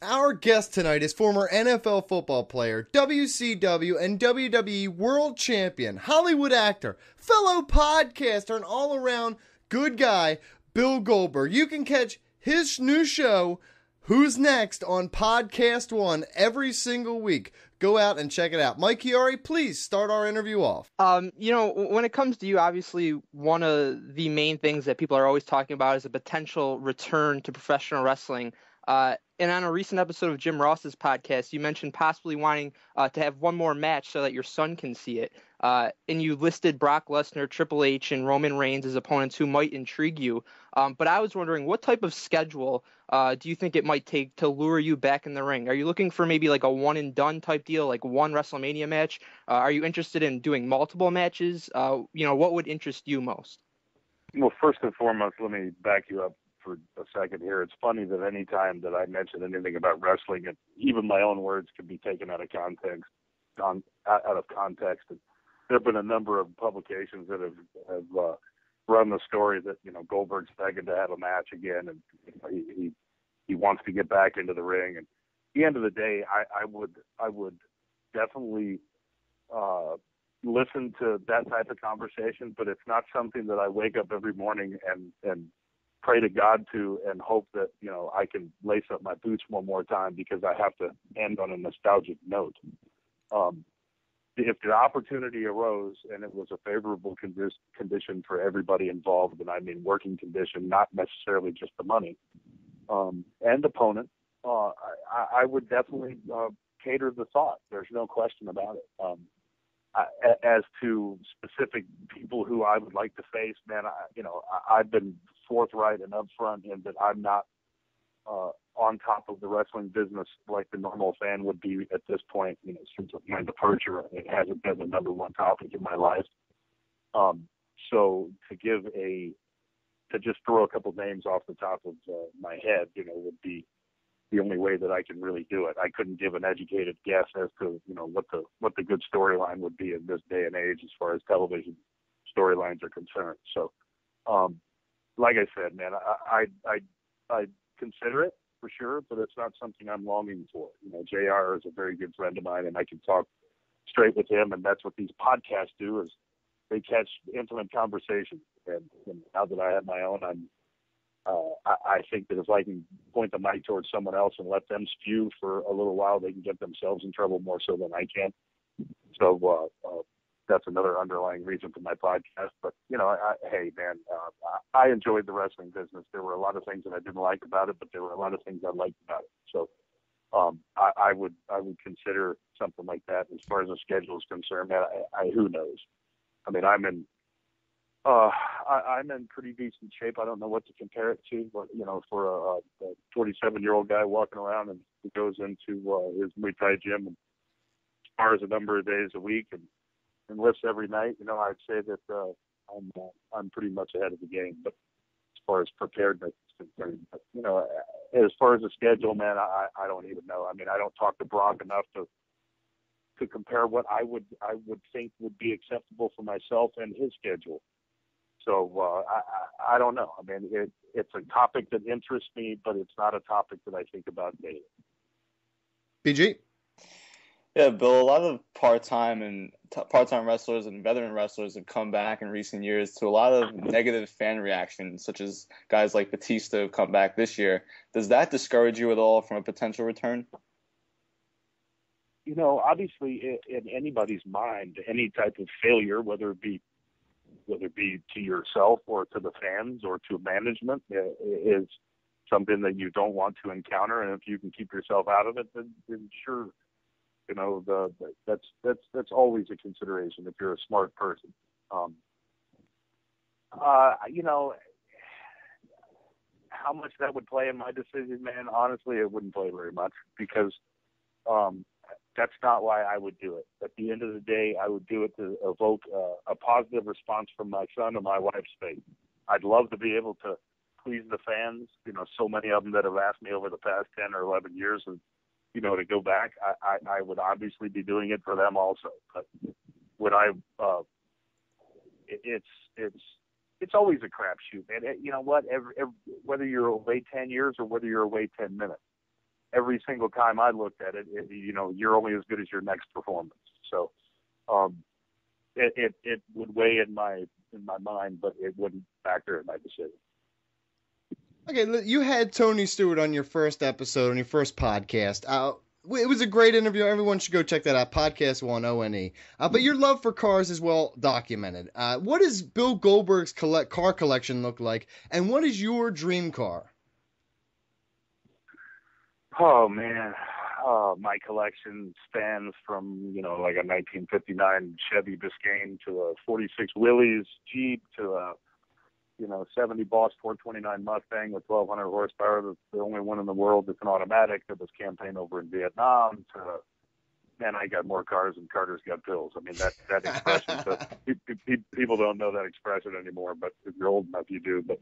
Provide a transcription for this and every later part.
Our guest tonight is former NFL football player, WCW and WWE World Champion, Hollywood actor, fellow podcaster, and all-around good guy, Bill Goldberg. You can catch his new show, Who's Next, on Podcast One every single week. Go out and check it out. Mike Chiari, please start our interview off. When it comes to you, obviously one of the main things that people are always talking about is a potential return to professional wrestling. And on a recent episode of Jim Ross's podcast, you mentioned possibly wanting to have one more match so that your son can see it. And you listed Brock Lesnar, Triple H, and Roman Reigns as opponents who might intrigue you. But I was wondering, what type of schedule do you think it might take to lure you back in the ring? Are you looking for maybe like a one and done type deal, like one WrestleMania match? Are you interested in doing multiple matches? What would interest you most? Well, first and foremost, let me back you up for a second here. It's funny that any time that I mention anything about wrestling, and even my own words can be taken out of context. And there have been a number of publications that have run the story that Goldberg's begging to have a match again, and he wants to get back into the ring. And at the end of the day, I would definitely listen to that type of conversation, but it's not something that I wake up every morning and pray to God to and hope that I can lace up my boots one more time because I have to end on a nostalgic note. If the opportunity arose and it was a favorable condition for everybody involved, and I mean working condition, not necessarily just the money, and opponent, I would definitely cater the thought. There's no question about it. As to specific people who I would like to face, man, I've been forthright and upfront in that I'm not on top of the wrestling business like the normal fan would be at this point. Since my departure, it hasn't been the number one topic in my life. So to just throw a couple names off the top of my head, would be the only way that I can really do it. I couldn't give an educated guess as to what the good storyline would be in this day and age as far as television storylines are concerned. So, like I said, man, I consider it for sure, but it's not something I'm longing for. JR is a very good friend of mine, and I can talk straight with him, and that's what these podcasts do is they catch intimate conversations. And now that I have my own, I think that if I can point the mic towards someone else and let them spew for a little while, they can get themselves in trouble more so than I can. So that's another underlying reason for my podcast. But hey man, I enjoyed the wrestling business. There were a lot of things that I didn't like about it, but there were a lot of things I liked about it. So I would consider something like that as far as the schedule is concerned. Man, who knows? I mean, I'm in pretty decent shape. I don't know what to compare it to, but for a 47-year-old guy walking around and who goes into his Muay Thai gym and spars a number of days a week and lifts every night, I'd say that I'm pretty much ahead of the game. But as far as preparedness is concerned, as far as the schedule, man, I don't even know. I mean, I don't talk to Brock enough to compare what I would think would be acceptable for myself and his schedule. So I don't know. I mean, it's a topic that interests me, but it's not a topic that I think about daily. BG? Yeah, Bill, a lot of part-time wrestlers and veteran wrestlers have come back in recent years to a lot of negative fan reactions, such as guys like Batista have come back this year. Does that discourage you at all from a potential return? Obviously in anybody's mind, any type of failure, whether it be to yourself or to the fans or to management, is something that you don't want to encounter. And if you can keep yourself out of it, then sure, that's always a consideration if you're a smart person. How much that would play in my decision, man, honestly, it wouldn't play very much because that's not why I would do it. At the end of the day, I would do it to evoke a positive response from my son or my wife's faith. I'd love to be able to please the fans, so many of them that have asked me over the past 10 or 11 years, and, to go back. I would obviously be doing it for them also. But would I, it's always a crapshoot, man. You know what? Whether you're away 10 years or whether you're away 10 minutes, every single time I looked at it, you're only as good as your next performance. So it would weigh in my mind, but it wouldn't factor in my decision. Okay, you had Tony Stewart on your first episode, on your first podcast. It was a great interview. Everyone should go check that out. Podcast 1, ONE. But your love for cars is well documented. What does Bill Goldberg's car collection look like, and what is your dream car? Oh, man. My collection spans from, like a 1959 Chevy Biscayne to a 46 Willys Jeep to a 70 Boss 429 Mustang with 1,200 horsepower. That's the only one in the world that's an automatic that was campaigned over in Vietnam. Man, I got more cars than Carter's got pills. I mean, that expression, people don't know that expression anymore, but if you're old enough, you do. But,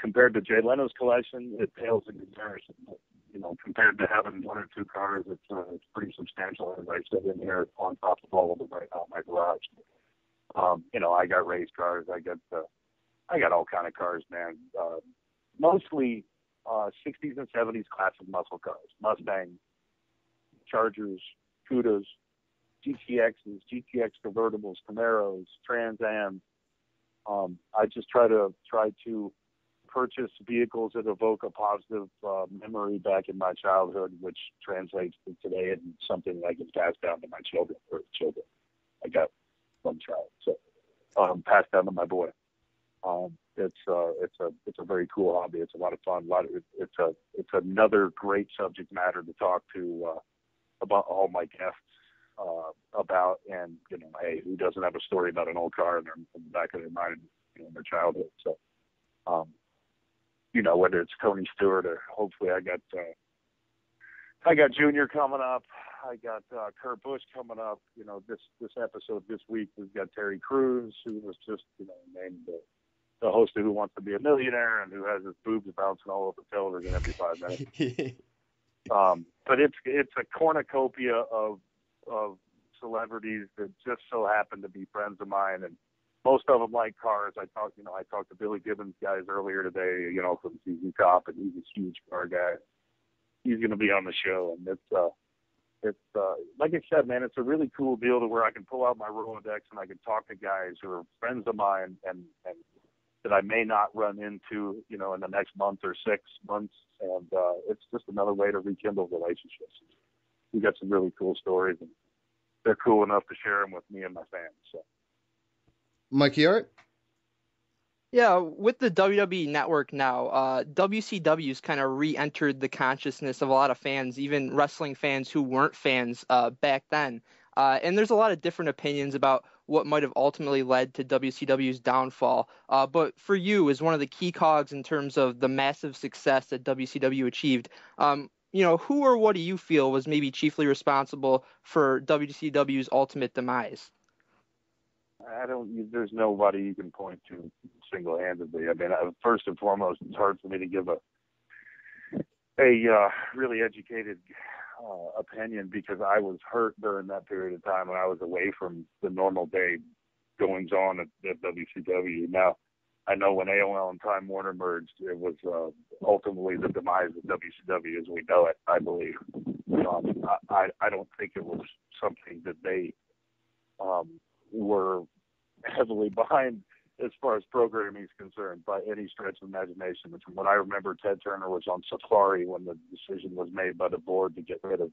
compared to Jay Leno's collection, it pales in comparison. Compared to having one or two cars, it's pretty substantial. As I said in here, on top of all of them right now in my garage. I got race cars. I got all kind of cars, man. Mostly 60s and 70s classic muscle cars. Mustang, Chargers, Cudas, GTXs, GTX convertibles, Camaros, Trans Ams. I just try to purchase vehicles that evoke a positive memory back in my childhood, which translates to today and something I can pass down to my children. I got one child, so passed down to my boy. It's a very cool hobby. It's a lot of fun. It's another great subject matter to talk to about all my guests about. And hey, who doesn't have a story about an old car in the back of their mind in their childhood? So, whether it's Tony Stewart or hopefully I got Junior coming up. I got Kurt Busch coming up. This episode this week we've got Terry Crews, who was just named the host of Who Wants to Be a Millionaire and who has his boobs bouncing all over television every 5 minutes. But it's a cornucopia of celebrities that just so happen to be friends of mine, and most of them like cars. I talked to Billy Gibbons guys earlier today, from CZ Cop, and he's a huge car guy. He's going to be on the show, and it's like I said, man, it's a really cool deal to where I can pull out my Rolodex and I can talk to guys who are friends of mine and that I may not run into, in the next month or 6 months. And it's just another way to rekindle relationships. We got some really cool stories, and they're cool enough to share them with me and my fans. So, Mike Yart? Yeah, with the WWE Network now, WCW's kind of re-entered the consciousness of a lot of fans, even wrestling fans who weren't fans back then. And there's a lot of different opinions about what might have ultimately led to WCW's downfall. But for you, as one of the key cogs in terms of the massive success that WCW achieved, who or what do you feel was maybe chiefly responsible for WCW's ultimate demise? There's nobody you can point to single-handedly. I mean, first and foremost, it's hard for me to give a really educated opinion because I was hurt during that period of time when I was away from the normal day goings on at WCW. Now, I know when AOL and Time Warner merged, it was ultimately the demise of WCW as we know it, I believe. I don't think it was something that they were heavily behind as far as programming is concerned by any stretch of imagination. From what I remember, Ted Turner was on safari when the decision was made by the board to get rid of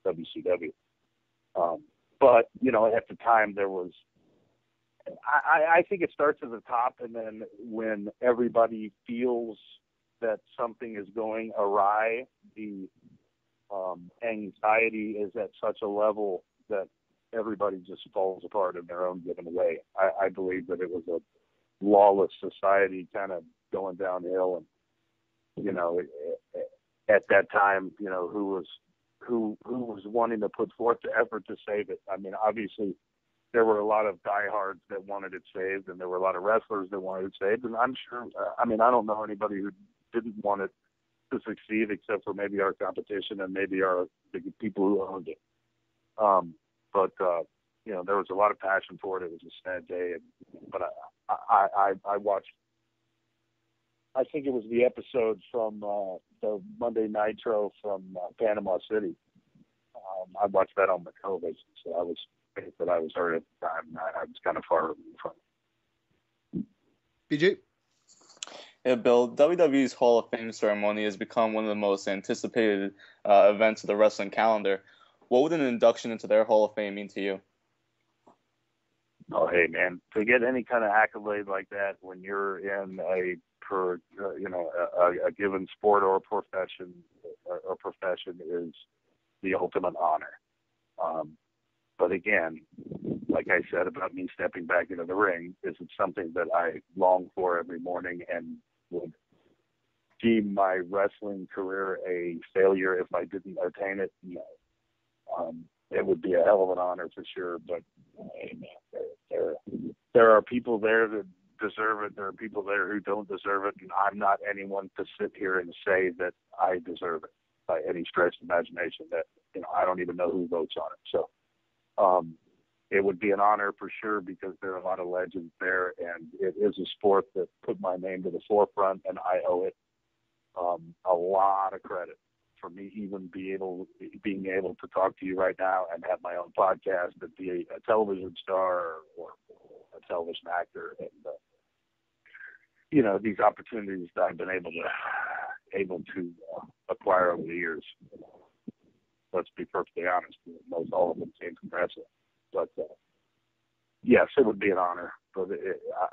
WCW. But, at the time there was, I think it starts at the top, and then when everybody feels that something is going awry, the anxiety is at such a level that everybody just falls apart in their own given way. I believe that it was a lawless society kind of going downhill, and at that time, who was wanting to put forth the effort to save it. I mean, obviously there were a lot of diehards that wanted it saved, and there were a lot of wrestlers that wanted it saved, and I'm sure, I don't know anybody who didn't want it to succeed except for maybe our competition and maybe the people who owned it. But there was a lot of passion for it. It was a sad day, but I I think it was the episode from the Monday Nitro from Panama City. I watched that on the television, so I was hurt at the time. I was kind of far removed from it. BJ? Yeah, Bill, WWE's Hall of Fame ceremony has become one of the most anticipated events of the wrestling calendar. What would an induction into their Hall of Fame mean to you? Oh, hey, man, to get any kind of accolade like that when you're in a given sport or profession is the ultimate honor. But again, like I said about me stepping back into the ring, is it something that I long for every morning and would deem my wrestling career a failure if I didn't attain it? No. It would be a hell of an honor for sure, but hey, man, there are people there that deserve it. There are people there who don't deserve it, and I'm not anyone to sit here and say that I deserve it by any stretch of imagination. That I don't even know who votes on it. So it would be an honor for sure because there are a lot of legends there, and it is a sport that put my name to the forefront, and I owe it a lot of credit for me even being able to talk to you right now and have my own podcast and be a television star or a television actor, and these opportunities that I've been able to acquire over the years. Let's be perfectly honest, most all of them came from wrestling. But yes, it would be an honor, but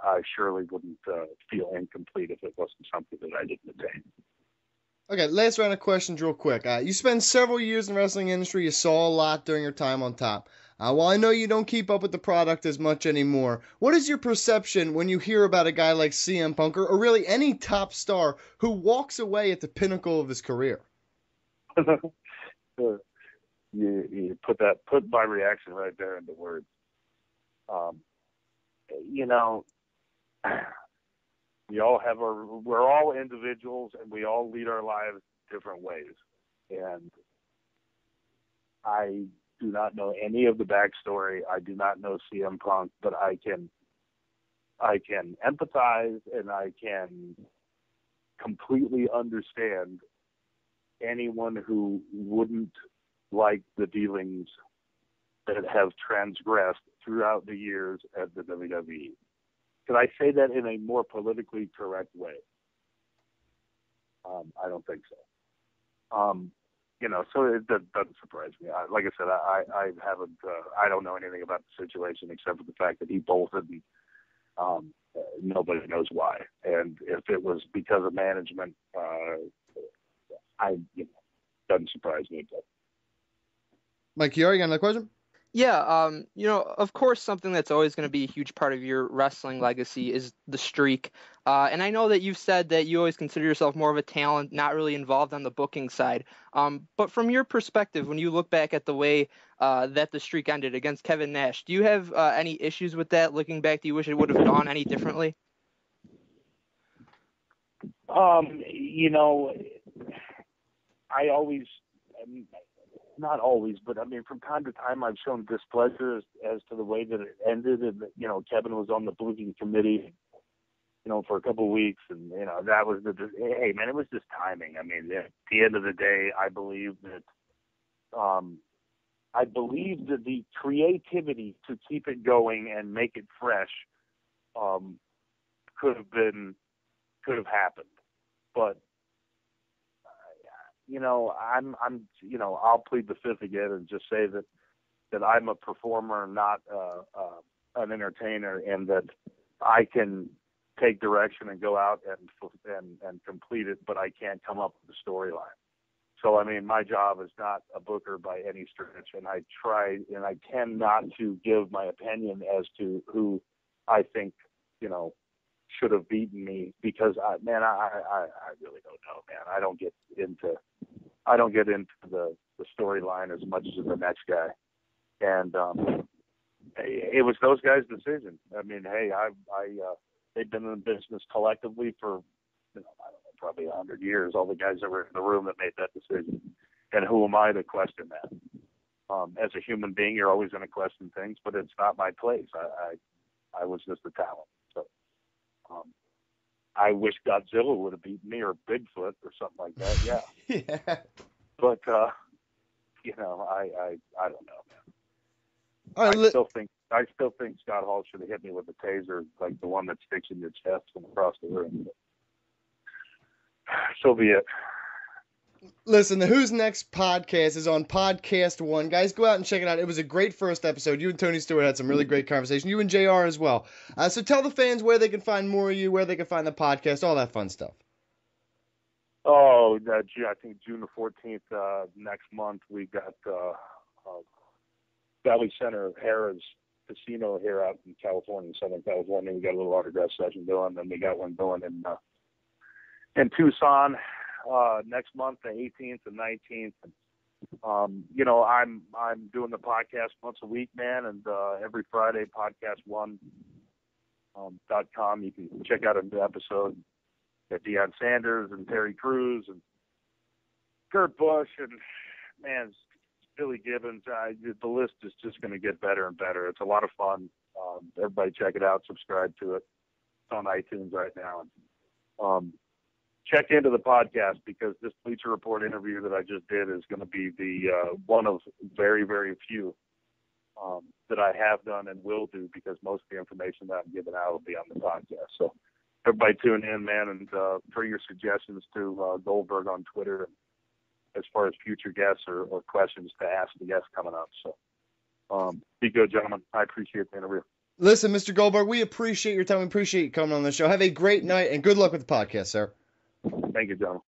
I surely wouldn't feel incomplete if it wasn't something that I didn't attain. Okay, last round of questions real quick. You spent several years in the wrestling industry. You saw a lot during your time on top. While I know you don't keep up with the product as much anymore, what is your perception when you hear about a guy like CM Punk or really any top star who walks away at the pinnacle of his career? You put my reaction right there into words. We're all individuals and we all lead our lives different ways. And I do not know any of the backstory. I do not know CM Punk, but I can empathize and I can completely understand anyone who wouldn't like the dealings that have transgressed throughout the years at the WWE. Can I say that in a more politically correct way? I don't think so. So it doesn't surprise me. Like I said, I haven't. I don't know anything about the situation except for the fact that he bolted, and nobody knows why. And if it was because of management, doesn't surprise me. But. Mike, you already got another question? Yeah, of course, something that's always going to be a huge part of your wrestling legacy is the streak. And I know that you've said that you always consider yourself more of a talent, not really involved on the booking side. But from your perspective, when you look back at the way that the streak ended against Kevin Nash, do you have any issues with that? Looking back, do you wish it would have gone any differently? I always. Not always, but I mean, from time to time, I've shown displeasure as to the way that it ended. And Kevin was on the booking committee, for a couple of weeks, and that was hey man, it was just timing. I mean, at the end of the day, I believe that the creativity to keep it going and make it fresh could have happened, but. I'll plead the fifth again and just say that I'm a performer, not an entertainer, and that I can take direction and go out and complete it, but I can't come up with a storyline. So, I mean, my job is not a booker by any stretch, and I try and I tend not to give my opinion as to who I think, should have beaten me because I really don't know, man. I don't get into the storyline as much as the next guy, and it was those guys' decision. I mean, hey, they've been in the business collectively for I don't know, probably 100 years. All the guys that were in the room that made that decision, and who am I to question that? As a human being, you're always going to question things, but it's not my place. I was just a talent. So, I wish Godzilla would have beaten me, or Bigfoot or something like that. Yeah. Yeah. But you know, I don't know, man. All right, I still think Scott Hall should have hit me with a taser, like the one that sticks in your chest from across the room. So be it. listen, the Who's Next podcast is on Podcast One. Guys, go out and check it out. It was a great first episode. You and Tony Stewart had some really great conversation. You and JR as well. So tell the fans where they can find more of you, where they can find the podcast, all that fun stuff. Oh, I think June the 14th next month, we got Valley Center Harrah's Casino here out in California, Southern California. We got a little autograph session going, and we got one going in Tucson next month, the 18th and 19th. You know, I'm doing the podcast once a week, man, and every Friday, podcast1.com. You can check out a new episode. Got Deion Sanders and Terry Crews and Kurt Busch and, man, Billy Gibbons. The list is just going to get better and better. It's a lot of fun. Everybody check it out. Subscribe to it. It's on iTunes right now. And, check into the podcast, because this Bleacher Report interview that I just did is going to be the one of very, very few that I have done and will do, because most of the information that I'm giving out will be on the podcast. So everybody tune in, man, and throw your suggestions to Goldberg on Twitter as far as future guests or questions to ask the guests coming up. So be good, gentlemen. I appreciate the interview. Listen, Mr. Goldberg, we appreciate your time. We appreciate you coming on the show. Have a great night, and good luck with the podcast, sir. Thank you, gentlemen.